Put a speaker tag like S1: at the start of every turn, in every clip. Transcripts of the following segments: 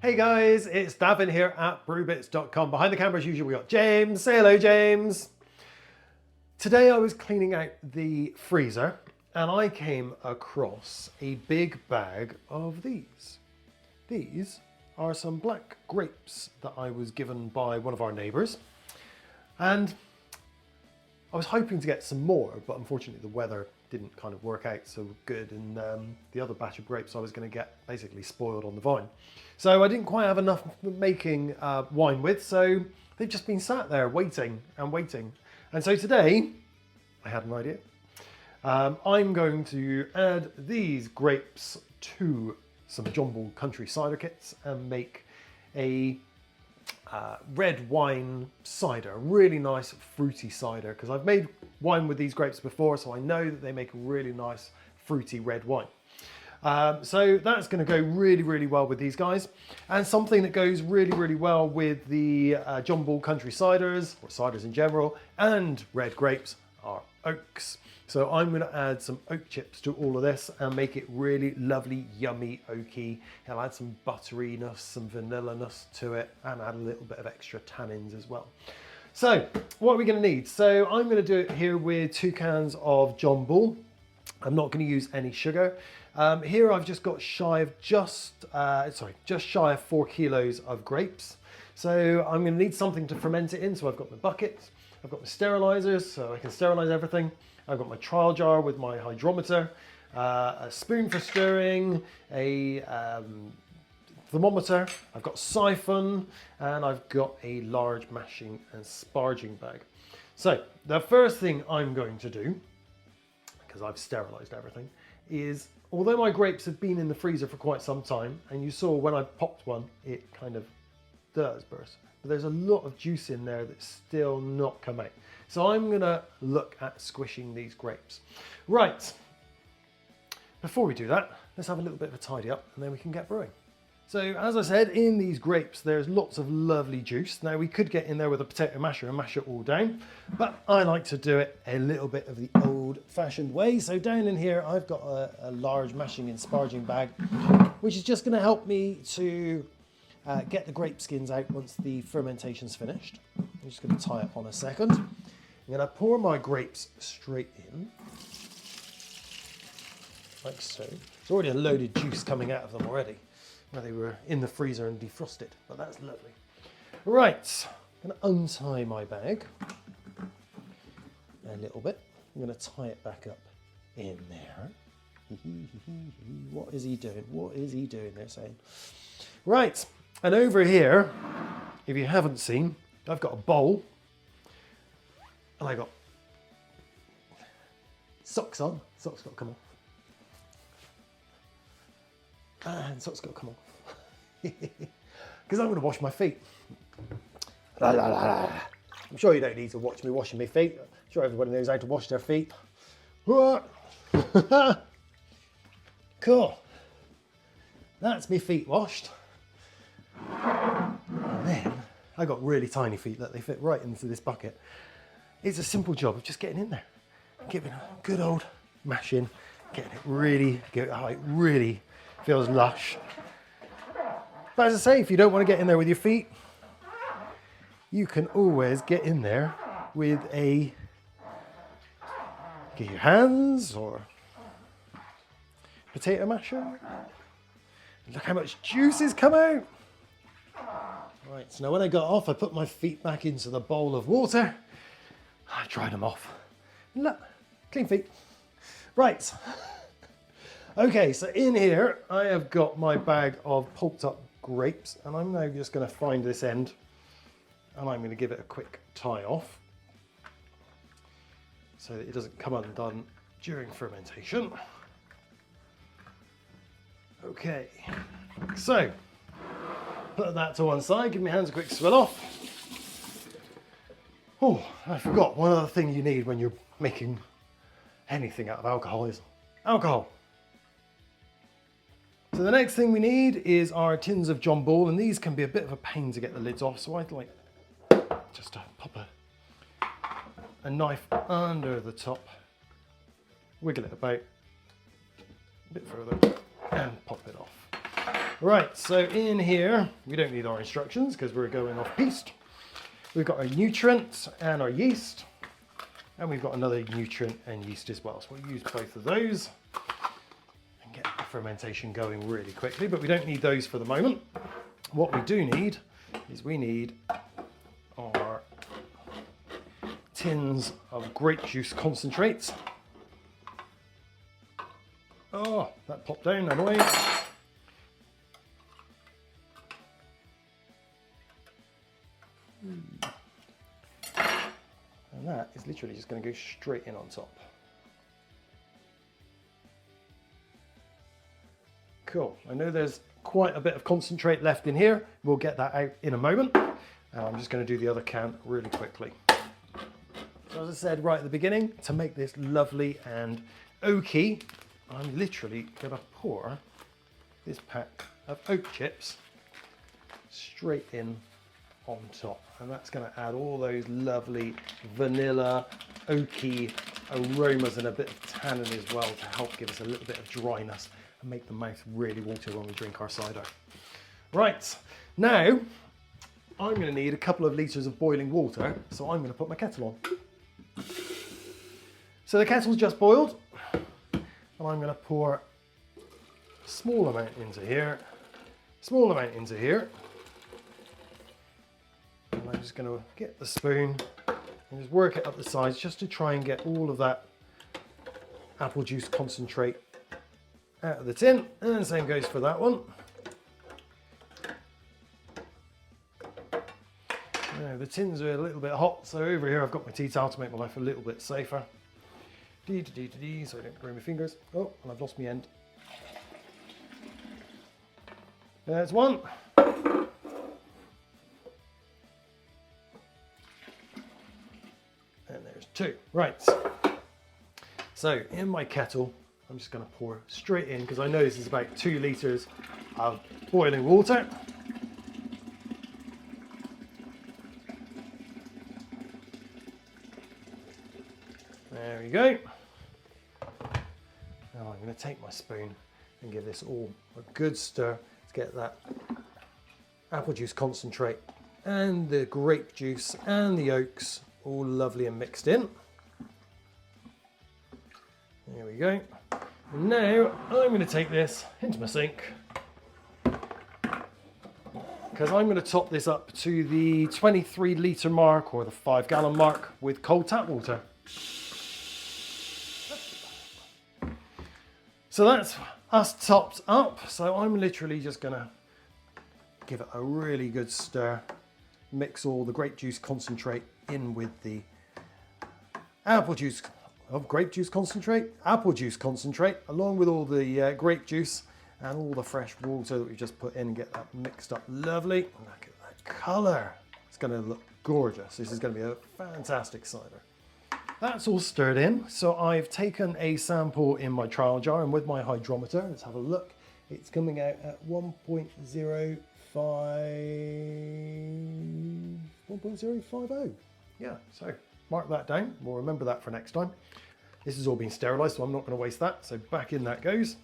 S1: Hey guys, it's Davin here at brewbits.com. Behind the camera as usual we got James. Say hello, James. Today I was cleaning out the freezer and I came across a big bag of these. These are some black grapes that I was given by one of our neighbours, and I was hoping to get some more, but unfortunately the weather didn't kind of work out so good, and the other batch of grapes I was going to get basically spoiled on the vine. So I didn't quite have enough making wine with, so they've just been sat there waiting and waiting. And so today I had an idea. I'm going to add these grapes to some John Bull Country cider kits and make a red wine cider, really nice fruity cider, because I've made wine with these grapes before, so I know that they make a really nice fruity red wine. So that's going to go really well with these guys, and something that goes really well with the John Bull Country ciders, or ciders in general, and red grapes are oaks. So I'm going to add some oak chips to all of this and make it really lovely, yummy, oaky. I'll add some butteriness, some vanilla-ness to it, and add a little bit of extra tannins as well. So what are we going to need? So I'm going to do it here with 2 cans of John Bull. I'm not going to use any sugar. Here I've just got just shy of 4 kilos of grapes. So I'm going to need something to ferment it in. So I've got my buckets, I've got my sterilizers, so I can sterilize everything. I've got my trial jar with my hydrometer, a spoon for stirring, a thermometer, I've got siphon, and I've got a large mashing and sparging bag. So the first thing I'm going to do, because I've sterilized everything, is although my grapes have been in the freezer for quite some time, and you saw when I popped one, it kind of does burst, but there's a lot of juice in there that's still not come out. So I'm gonna look at squishing these grapes. Right, before we do that, let's have a little bit of a tidy up and then we can get brewing. So as I said, in these grapes, there's lots of lovely juice. Now we could get in there with a potato masher and mash it all down, but I like to do it a little bit of the old fashioned way. So down in here, I've got a large mashing and sparging bag, which is just gonna help me to get the grape skins out once the fermentation's finished. I'm just gonna tie it on a second. I'm going to pour my grapes straight in, like so. There's already a load of juice coming out of them already, where they were in the freezer and defrosted, but that's lovely. Right, I'm going to untie my bag a little bit. I'm going to tie it back up in there. What is he doing? What is he doing, they're saying. Right, and over here, if you haven't seen, I've got a bowl. And I got socks on. Socks got to come off. And socks got to come off. Because I'm going to wash my feet. I'm sure you don't need to watch me washing my feet. I'm sure everybody knows how to wash their feet. Cool. That's my feet washed. And then I got really tiny feet that they fit right into this bucket. It's a simple job of just getting in there, giving a good old mash in, getting it really good. Oh, it really feels lush. But as I say, if you don't want to get in there with your feet, you can always get in there with get your hands or potato masher. Look how much juice has come out. Right, so now when I got off, I put my feet back into the bowl of water. I dried them off. Look, clean feet. Right. Okay, so in here I have got my bag of pulped up grapes, and I'm now just going to find this end and I'm going to give it a quick tie off so that it doesn't come undone during fermentation. Okay, so put that to one side, give my hands a quick swill off. Oh, I forgot, one other thing you need when you're making anything out of alcohol is alcohol. So the next thing we need is our tins of John Bull, and these can be a bit of a pain to get the lids off, so I'd like just to pop a knife under the top, wiggle it about a bit further and pop it off. Right, so in here, we don't need our instructions because we're going off piste. We've got our nutrient and our yeast, and we've got another nutrient and yeast as well. So we'll use both of those and get the fermentation going really quickly, but we don't need those for the moment. What we do need is we need our tins of grape juice concentrates. Oh, that popped down and away. And that is literally just going to go straight in on top. Cool. I know there's quite a bit of concentrate left in here. We'll get that out in a moment. And I'm just going to do the other can really quickly. So as I said right at the beginning, to make this lovely and oaky, I'm literally going to pour this pack of oak chips straight in on top, and that's going to add all those lovely vanilla oaky aromas and a bit of tannin as well to help give us a little bit of dryness and make the mouth really water when we drink our cider. Right, now I'm going to need a couple of litres of boiling water, so I'm going to put my kettle on. So the kettle's just boiled, and I'm going to pour a small amount into here, small amount into here. And I'm just going to get the spoon and just work it up the sides just to try and get all of that apple juice concentrate out of the tin. And the same goes for that one. Now the tins are a little bit hot, so over here I've got my tea towel to make my life a little bit safer. So I don't burn my fingers. Oh, and I've lost my end. There's one. And there's two. Right. So in my kettle, I'm just going to pour straight in because I know this is about 2 litres of boiling water. There we go. Now I'm going to take my spoon and give this all a good stir to get that apple juice concentrate and the grape juice and the oaks all lovely and mixed in. There we go. And now I'm going to take this into my sink because I'm going to top this up to the 23 litre mark or the 5 gallon mark with cold tap water. So that's us topped up. So I'm literally just going to give it a really good stir, mix all the grape juice concentrate in with the apple juice of grape juice concentrate, apple juice concentrate, along with all the grape juice and all the fresh water that we just put in and get that mixed up lovely. Look at that colour. It's going to look gorgeous. This is going to be a fantastic cider. That's all stirred in. So I've taken a sample in my trial jar and with my hydrometer, let's have a look. It's coming out at 1.050. Yeah, so mark that down. We'll remember that for next time. This has all been sterilised, so I'm not going to waste that. So back in that goes.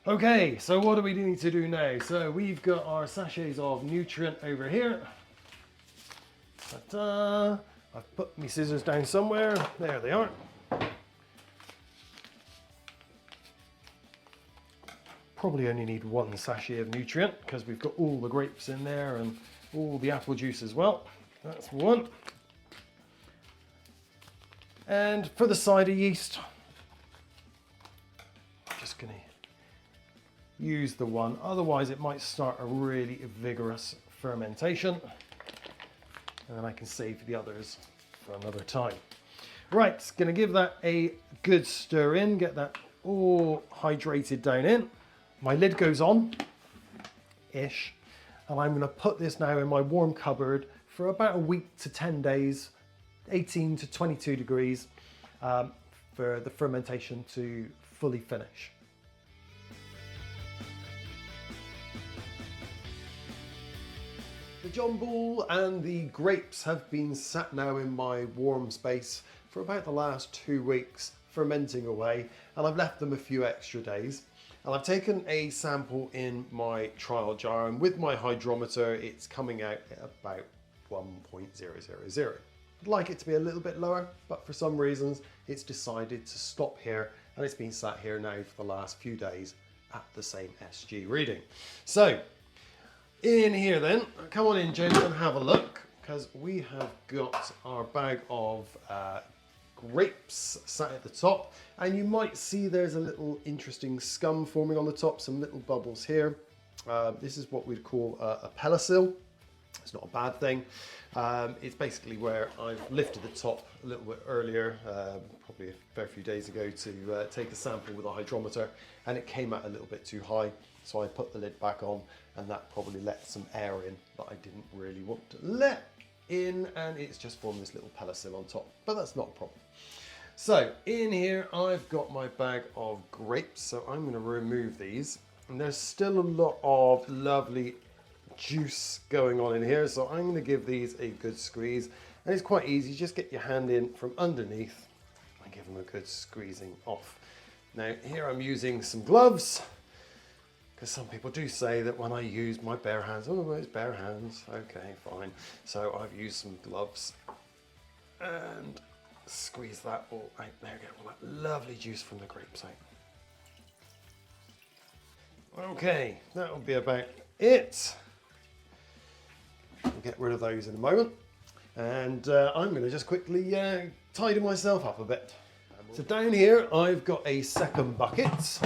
S1: Okay, so what do we need to do now? So we've got our sachets of nutrient over here. Ta-da! I've put my scissors down somewhere. There they are. Probably only need 1 sachet of nutrient because we've got all the grapes in there and all the apple juice as well. That's 1. And for the cider yeast, I'm just going to use the 1. Otherwise, it might start a really vigorous fermentation. And then I can save the others for another time. Right, going to give that a good stir in, get that all hydrated down in. My lid goes on-ish, and I'm going to put this now in my warm cupboard for about a week to 10 days, 18 to 22 degrees, for the fermentation to fully finish. The John Bull and the grapes have been sat now in my warm space for about the last 2 weeks, fermenting away, and I've left them a few extra days. And I've taken a sample in my trial jar, and with my hydrometer, it's coming out at about 1.000. I'd like it to be a little bit lower, but for some reasons, it's decided to stop here, and it's been sat here now for the last few days at the same SG reading. So, in here then, come on in, James, and have a look, because we have got our bag of grapes sat at the top, and you might see there's a little interesting scum forming on the top, some little bubbles here. This is what we'd call a pellicil. It's not a bad thing. It's basically where I've lifted the top a little bit earlier, probably a fair few days ago, to take a sample with a hydrometer, and it came out a little bit too high, so I put the lid back on, and that probably let some air in that I didn't really want to let in, and it's just formed this little pellicil on top, but that's not a problem. So in here I've got my bag of grapes, so I'm going to remove these, and there's still a lot of lovely juice going on in here, so I'm going to give these a good squeeze, and it's quite easy. Just get your hand in from underneath and give them a good squeezing off. Now here I'm using some gloves, because some people do say that when I use my bare hands, oh, it's bare hands, okay, fine. So I've used some gloves and squeeze that all out. There we go, all that lovely juice from the grapes out. Okay, that'll be about it. We'll get rid of those in a moment. And I'm going to just quickly tidy myself up a bit. So down here I've got a second bucket.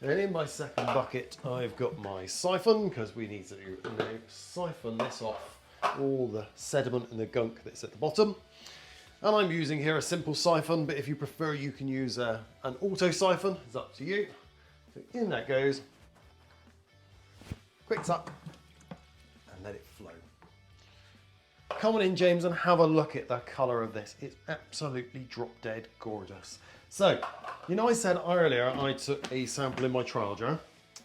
S1: And in my second bucket I've got my siphon, because we need to now siphon this off all the sediment and the gunk that's at the bottom. And I'm using here a simple siphon, but if you prefer you can use an auto siphon, it's up to you. So in that goes, quick tap, and let it flow. Come on in, James, and have a look at the colour of this. It's absolutely drop dead gorgeous. So, you know I said earlier I took a sample in my trial jar?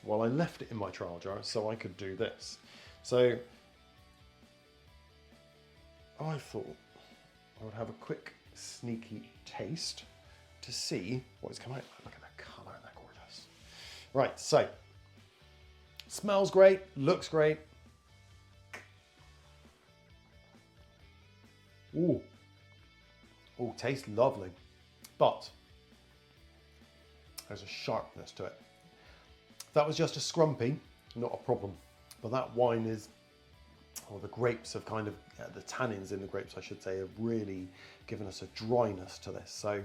S1: Well, I left it in my trial jar so I could do this. So, I thought I would have a quick sneaky taste to see what's come out. Look at that colour, isn't that gorgeous? Right, so, smells great, looks great. Ooh, ooh, tastes lovely, but there's a sharpness to it. If that was just a scrumpy, not a problem, but that wine is, or the grapes have kind of, the tannins in the grapes I should say, have really given us a dryness to this. So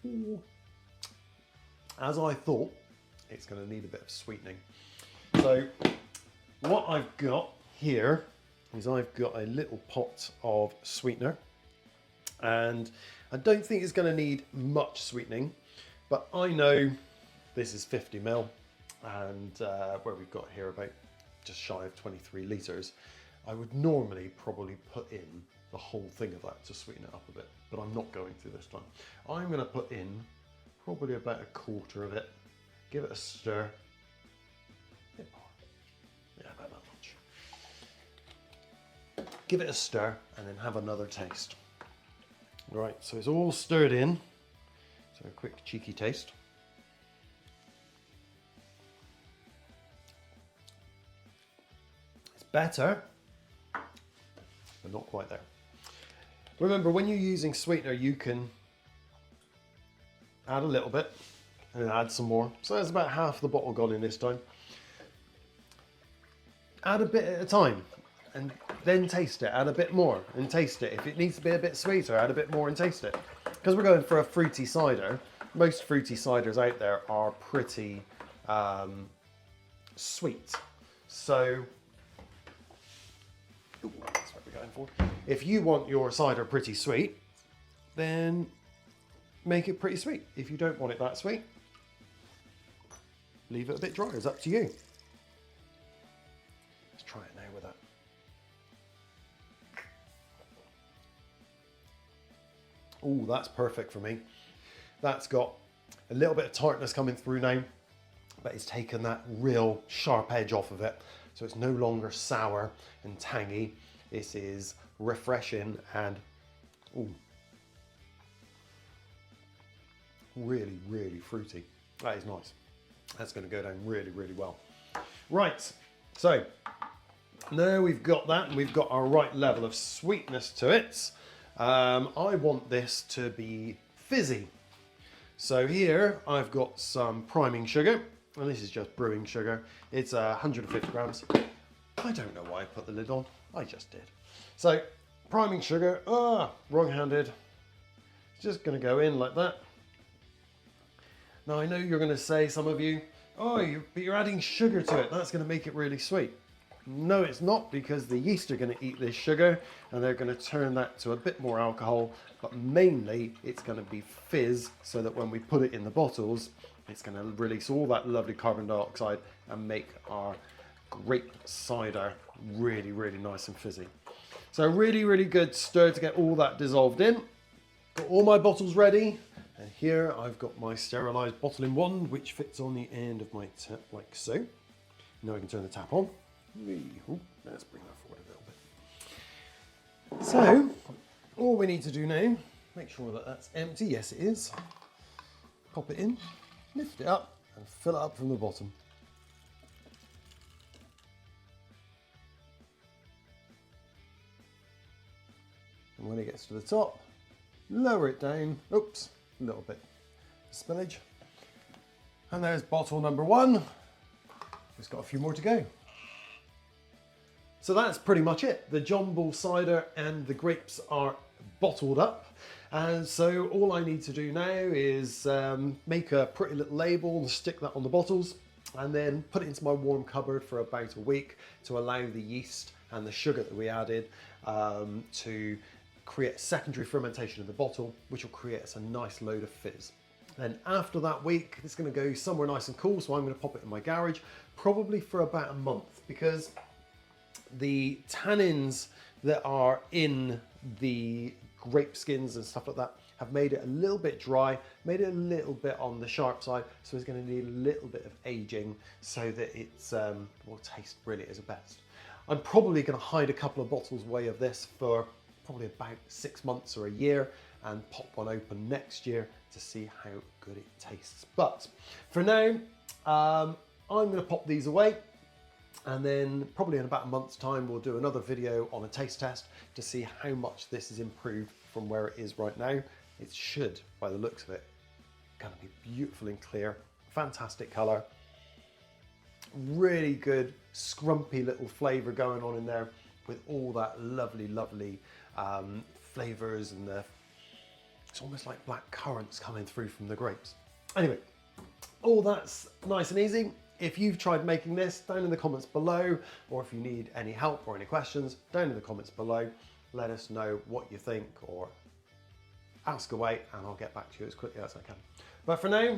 S1: ooh, as I thought, it's going to need a bit of sweetening. So what I've got here is I've got a little pot of sweetener, and I don't think it's going to need much sweetening, but I know this is 50 ml, and where we've got here about just shy of 23 litres, I would normally probably put in the whole thing of that to sweeten it up a bit, but I'm not going to this time. I'm going to put in probably about a quarter of it, give it a stir. Yeah, about that much. Give it a stir and then have another taste. Right, so it's all stirred in. So a quick cheeky taste. It's better, but not quite there. Remember, when you're using sweetener, you can add a little bit and then add some more. So there's about half the bottle gone in this time. Add a bit at a time and then taste it. Add a bit more and taste it. If it needs to be a bit sweeter, add a bit more and taste it. Because we're going for a fruity cider, most fruity ciders out there are pretty sweet. So that's what we're going for. If you want your cider pretty sweet, then make it pretty sweet. If you don't want it that sweet, leave it a bit drier. It's up to you. Try it now with that. Oh, that's perfect for me. That's got a little bit of tartness coming through now, but it's taken that real sharp edge off of it. So it's no longer sour and tangy. This is refreshing and ooh, really, really fruity. That is nice. That's going to go down really, really well. Right, so now we've got that and we've got our right level of sweetness to it. I want this to be fizzy. So here I've got some priming sugar, and this is just brewing sugar. It's 150 grams. I don't know why I put the lid on, I just did. So priming sugar, wrong-handed. It's just gonna go in like that. Now I know you're gonna say, some of you, but you're adding sugar to it, that's gonna make it really sweet. No, it's not, because the yeast are going to eat this sugar and they're going to turn that to a bit more alcohol, but mainly it's going to be fizz, so that when we put it in the bottles, it's going to release all that lovely carbon dioxide and make our grape cider really, really nice and fizzy. So really, really good stir to get all that dissolved in. Got all my bottles ready, and here I've got my sterilised bottling wand, which fits on the end of my tap like so. Now I can turn the tap on. Let's bring that forward a little bit. So, all we need to do now, make sure that that's empty. Yes, it is. Pop it in, lift it up, and fill it up from the bottom. And when it gets to the top, lower it down. Oops, a little bit of spillage. And there's bottle number one. Just got a few more to go. So that's pretty much it. The John Bull cider and the grapes are bottled up. And so all I need to do now is make a pretty little label and stick that on the bottles, and then put it into my warm cupboard for about a week to allow the yeast and the sugar that we added to create secondary fermentation in the bottle, which will create us a nice load of fizz. Then after that week, it's going to go somewhere nice and cool, so I'm going to pop it in my garage, probably for about a month, because the tannins that are in the grape skins and stuff like that have made it a little bit dry, made it a little bit on the sharp side, so it's going to need a little bit of aging so that it's will taste really at its best. I'm probably going to hide a couple of bottles away of this for probably about 6 months or a year, and pop one open next year to see how good it tastes. But for now, I'm going to pop these away. And then probably in about a month's time, we'll do another video on a taste test to see how much this has improved from where it is right now. It should, by the looks of it, gonna be beautiful and clear, fantastic color, really good scrumpy little flavor going on in there with all that lovely, lovely flavors, and it's almost like black currants coming through from the grapes. Anyway, all that's nice and easy. If you've tried making this, down in the comments below, or if you need any help or any questions, down in the comments below, let us know what you think, or ask away and I'll get back to you as quickly as I can. But for now,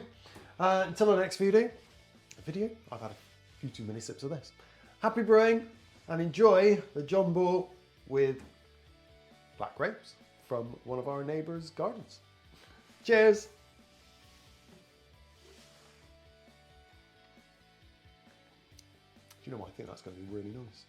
S1: until the next video, I've had a few too many sips of this. Happy brewing and enjoy the John Bull with black grapes from one of our neighbours' gardens. Cheers! Do you know what? I think that's going to be really nice.